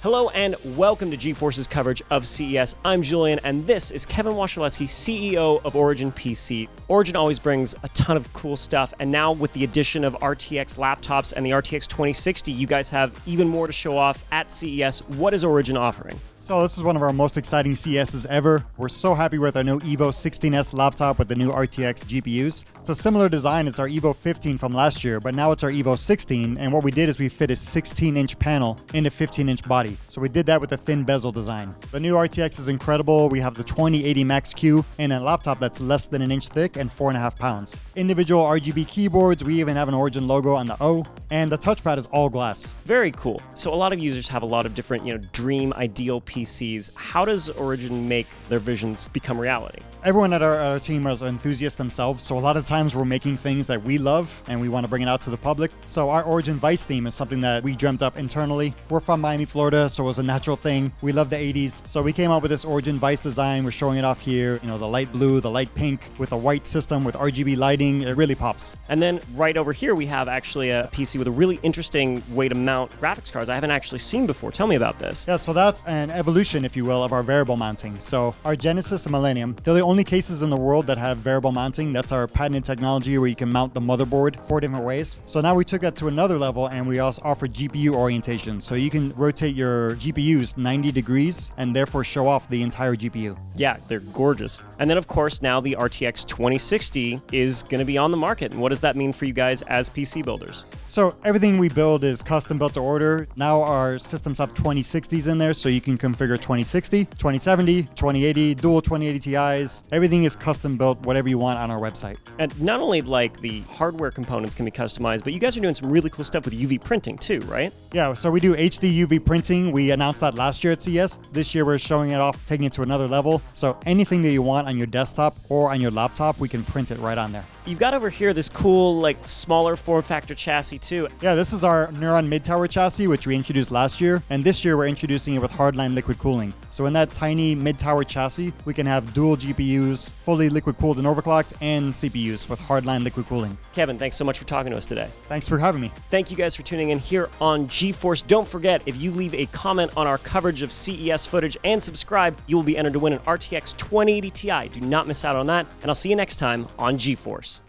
Hello and welcome to GeForce's coverage of CES. I'm Julian and this is Kevin Washilewski, CEO of Origin PC. Origin always brings a ton of cool stuff, and now with the addition of RTX laptops and the RTX 2060, you guys have even more to show off at CES. What is Origin offering? So this is one of our most exciting CESs ever. We're so happy with our new Evo 16S laptop with the new RTX GPUs. It's a similar design as our Evo 15 from last year, but now it's our Evo 16, and what we did is we fit a 16-inch panel in a 15-inch body. So we did that with a thin bezel design. The new RTX is incredible. We have the 2080 Max-Q and a laptop that's less than an inch thick and 4.5 pounds. Individual RGB keyboards, we even have an Origin logo on the O, and the touchpad is all glass. Very cool. So a lot of users have a lot of different, dream ideal PCs. How does Origin make their visions become reality? Everyone at our team is enthusiasts themselves, so a lot of times we're making things that we love and we want to bring it out to the public. So our Origin Vice theme is something that we dreamt up internally. We're from Miami, Florida, so it was a natural thing. We love the 80s, so we came up with this Origin Vice design. We're showing it off here. The light blue, the light pink with a white system with RGB lighting. It really pops. And then right over here, we have actually a PC with a really interesting way to mount graphics cards I haven't actually seen before. Tell me about this. Yeah, so that's an evolution, if you will, of our variable mounting. So our Genesis and Millennium, they're the only cases in the world that have variable mounting. That's our patented technology where you can mount the motherboard 4 different ways. So now we took that to another level and we also offer GPU orientation. So you can rotate your GPUs 90 degrees and therefore show off the entire GPU. Yeah, they're gorgeous. And then of course now the RTX 2060 is going to be on the market. And what does that mean for you guys as PC builders? So everything we build is custom built to order. Now our systems have 2060s in there, so you can configure 2060, 2070, 2080, dual 2080 Ti's. Everything is custom built, whatever you want on our website. And not only the hardware components can be customized, but you guys are doing some really cool stuff with UV printing too, right? Yeah, so we do HD UV printing. We announced that last year at CES. This year we're showing it off, taking it to another level. So anything that you want on your desktop or on your laptop, we can print it right on there. You've got over here this cool, smaller form factor chassis too. Yeah, this is our Neuron mid-tower chassis, which we introduced last year. And this year we're introducing it with hardline liquid cooling. So in that tiny mid-tower chassis, we can have dual GPUs, fully liquid cooled and overclocked, and CPUs with hardline liquid cooling. Kevin, thanks so much for talking to us today. Thanks for having me. Thank you guys for tuning in here on GeForce. Don't forget, if you leave a comment on our coverage of CES footage and subscribe, you will be entered to win an RTX 2080 Ti. Do not miss out on that, and I'll see you next time on GeForce.